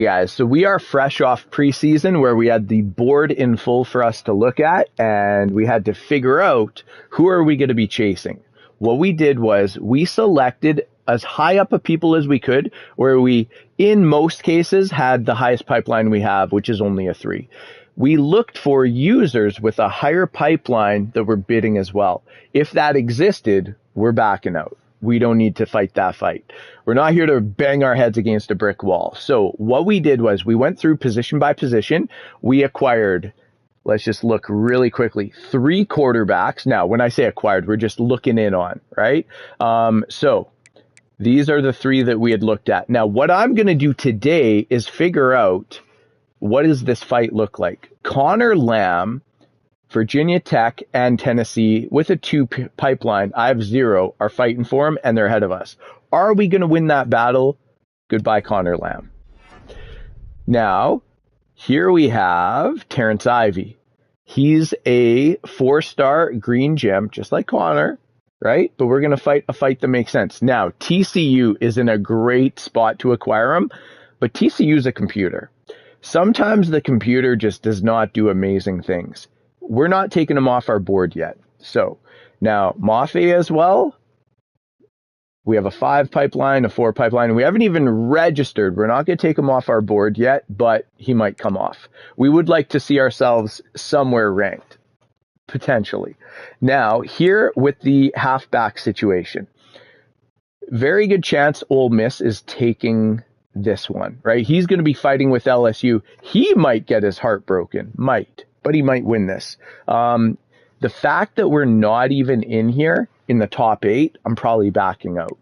Guys, so we are fresh off preseason where we had the board in full for us to look at, and we had to figure out who are we going to be chasing. What we did was we selected as high up of people as we could, where we, in most cases, had the highest pipeline we have, which is only a 3. We looked for users with a higher pipeline that were bidding as well. If that existed, we're backing out. We don't need to fight that fight. We're not here to bang our heads against a brick wall. So what we did was we went through position by position. We acquired, let's just look really quickly, 3 quarterbacks. Now, when I say acquired, we're just looking in on, right? So these are the 3 that we had looked at. Now, what I'm going to do today is figure out, what does this fight look like? Connor Lamb, Virginia Tech, and Tennessee with a 2 pipeline. I have 0, are fighting for him, and they're ahead of us. Are we going to win that battle? Goodbye, Connor Lamb. Now, here we have Terrence Ivey. He's a 4-star green gem, just like Connor, right? But we're going to fight a fight that makes sense. Now, TCU is in a great spot to acquire him, but TCU is a computer. Sometimes the computer just does not do amazing things. We're not taking them off our board yet. So now Mafe as well. We have a 5 pipeline, a 4 pipeline. We haven't even registered. We're not going to take him off our board yet, but he might come off. We would like to see ourselves somewhere ranked, potentially. Now, here with the halfback situation, very good chance Ole Miss is taking this one, right? He's going to be fighting with LSU. He might get his heart broken, but he might win this. The fact that we're not even in here in the top 8, I'm probably backing out.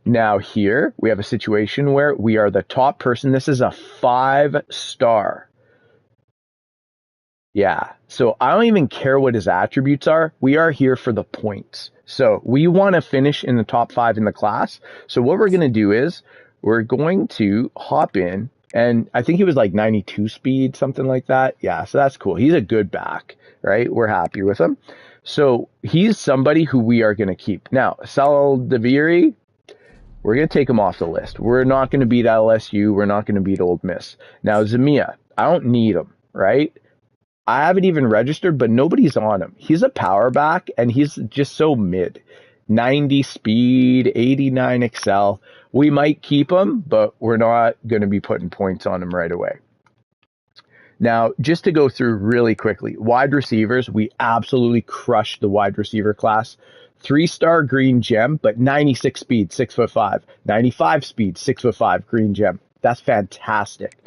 Now here, we have a situation where we are the top person. This is a 5-star. Yeah, so I don't even care what his attributes are. We are here for the points. So we want to finish in the top 5 in the class. So what we're going to do is we're going to hop in. And I think he was like 92 speed, something like that. Yeah, so that's cool. He's a good back, right? We're happy with him. So he's somebody who we are going to keep. Now, Saldiviri, we're going to take him off the list. We're not going to beat LSU. We're not going to beat Ole Miss. Now, Zamia, I don't need him, right? I haven't even registered, but nobody's on him. He's a power back, and he's just so mid. 90 speed, 89 excel. We might keep him, but we're not going to be putting points on him right away. Now, just to go through really quickly, wide receivers, we absolutely crushed the wide receiver class. 3-star green gem, but 96 speed, 6'5". 95 speed, 6'5", green gem. That's fantastic.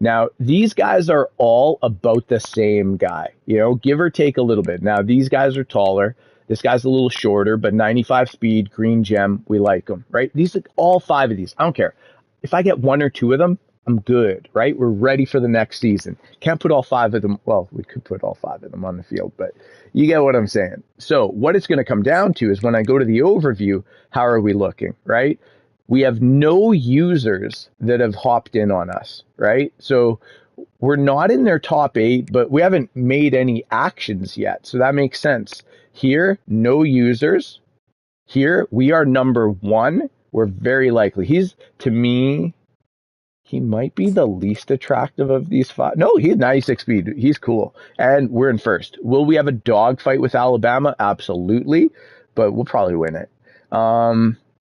Now, these guys are all about the same guy, give or take a little bit. Now, these guys are taller. This guy's a little shorter, but 95 speed, green gem, we like them, right? These are all 5 of these. I don't care. If I get 1 or 2 of them, I'm good, right? We're ready for the next season. Can't put all 5 of them. Well, we could put all 5 of them on the field, but you get what I'm saying. So what it's going to come down to is when I go to the overview, how are we looking, right? We have no users that have hopped in on us, right? So we're not in their top 8, but we haven't made any actions yet. So that makes sense. Here, no users. Here, we are number 1. We're very likely. To me, he might be the least attractive of these 5. No, he's 96 speed. He's cool. And we're in first. Will we have a dogfight with Alabama? Absolutely. But we'll probably win it.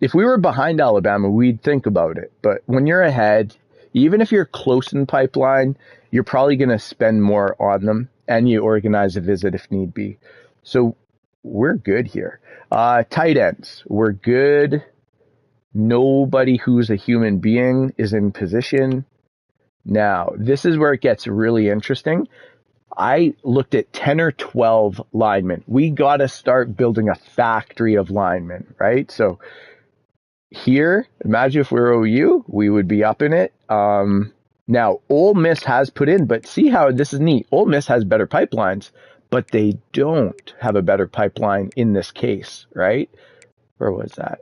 If we were behind Alabama, we'd think about it. But when you're ahead, even if you're close in pipeline, you're probably going to spend more on them. And you organize a visit if need be. So we're good here. Tight ends, we're good. Nobody who's a human being is in position. Now, this is where it gets really interesting. I looked at 10 or 12 linemen. We got to start building a factory of linemen, right? So here, imagine if we were OU, we would be up in it. Now, Ole Miss has put in, but see how this is neat. Ole Miss has better pipelines, but they don't have a better pipeline in this case, right? Where was that?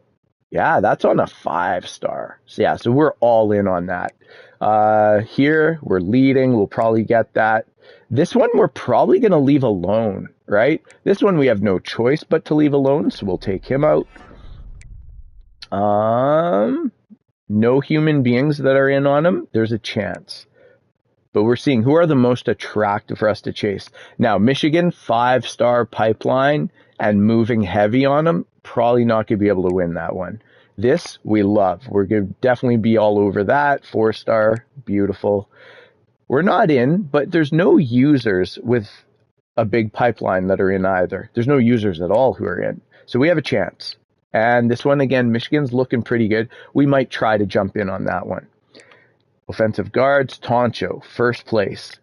Yeah, that's on a 5-star. So yeah, so we're all in on that. Here, we're leading. We'll probably get that. This one, we're probably going to leave alone, right? This one, we have no choice but to leave alone, so we'll take him out. No human beings that are in on them, there's a chance. But we're seeing who are the most attractive for us to chase. Now, Michigan, 5-star pipeline and moving heavy on them, probably not going to be able to win that one. This, we love. We're going to definitely be all over that. 4-star, beautiful. We're not in, but there's no users with a big pipeline that are in either. There's no users at all who are in. So we have a chance. And this one, again, Michigan's looking pretty good. We might try to jump in on that one. Offensive guards, Toncho, first place.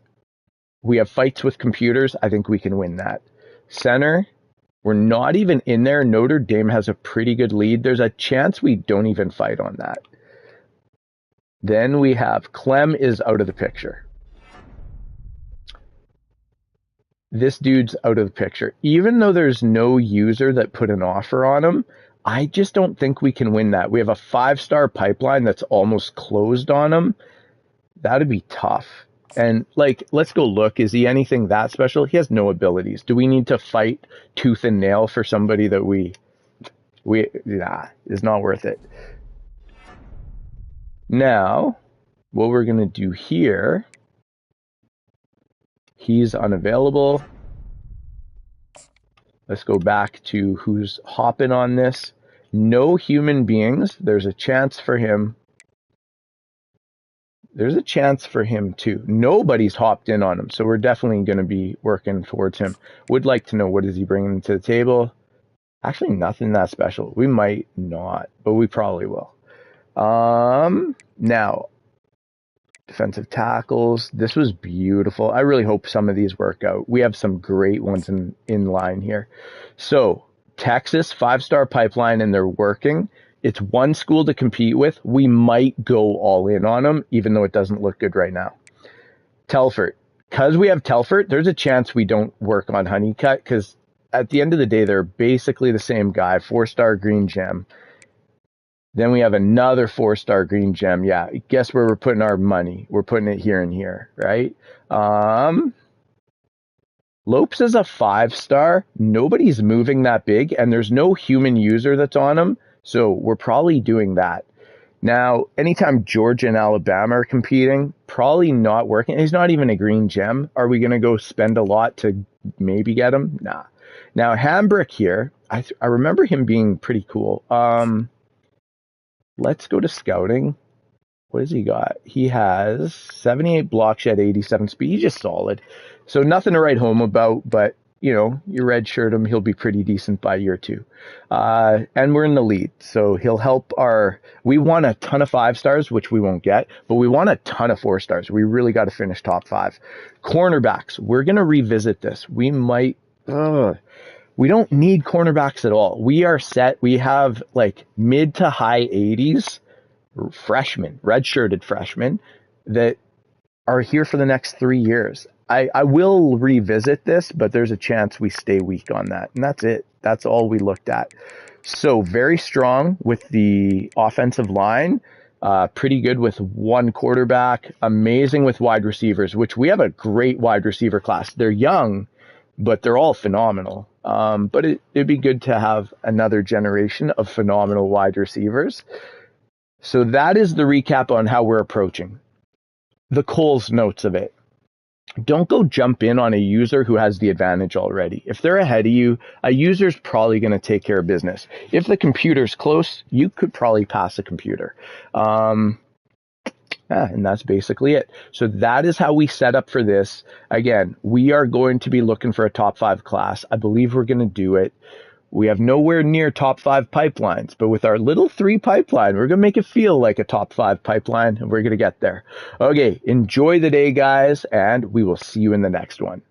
We have fights with computers. I think we can win that. Center, we're not even in there. Notre Dame has a pretty good lead. There's a chance we don't even fight on that. Then we have Clem is out of the picture. This dude's out of the picture. Even though there's no user that put an offer on him, I just don't think we can win that. We have a 5-star pipeline that's almost closed on him. That'd be tough. And, like, let's go look. Is he anything that special? He has no abilities. Do we need to fight tooth and nail for somebody that is not worth it. Now, what we're going to do here, he's unavailable. Let's go back to who's hopping on this. No human beings. There's a chance for him. There's a chance for him too. Nobody's hopped in on him, so we're definitely going to be working towards him. Would like to know, what is he bringing to the table? Actually, nothing that special. We might not, but we probably will. Now, defensive tackles. This was beautiful. I really hope some of these work out. We have some great ones in line here. So, Texas, 5-star pipeline, and they're working. It's one school to compete with. We might go all in on them, even though it doesn't look good right now. Telfort. Because we have Telfort, there's a chance we don't work on Honeycutt, because at the end of the day, they're basically the same guy. 4-star green gem. Then we have another 4-star green gem. Yeah, guess where we're putting our money? We're putting it here and here, right? Lopes is a 5-star. Nobody's moving that big, and there's no human user that's on him. So we're probably doing that. Now, anytime Georgia and Alabama are competing, probably not working. He's not even a green gem. Are we going to go spend a lot to maybe get him? Nah. Now, Hambrick here, I remember him being pretty cool. Let's go to scouting. What has he got? He has 78 block shed, 87 speed. He's just solid. So nothing to write home about, but you know, you redshirt him, he'll be pretty decent by year 2. And we're in the lead, so he'll help we want a ton of 5-stars, which we won't get, but we want a ton of 4-stars. We really got to finish top 5. Cornerbacks, we're going to revisit this. We don't need cornerbacks at all. We are set. We have like mid to high 80s freshmen, redshirted freshmen that are here for the next 3 years. I will revisit this, but there's a chance we stay weak on that. And that's it. That's all we looked at. So very strong with the offensive line. Pretty good with one quarterback. Amazing with wide receivers, which we have a great wide receiver class. They're young, but they're all phenomenal. But it'd be good to have another generation of phenomenal wide receivers. So that is the recap on how we're approaching. The Coles notes of it. Don't go jump in on a user who has the advantage already. If they're ahead of you, a user's probably going to take care of business. If the computer's close, you could probably pass a computer. And that's basically it. So that is how we set up for this. Again, we are going to be looking for a top 5 class. I believe we're going to do it. We have nowhere near top 5 pipelines, but with our little 3 pipeline, we're going to make it feel like a top 5 pipeline, and we're going to get there. Okay, enjoy the day, guys, and we will see you in the next one.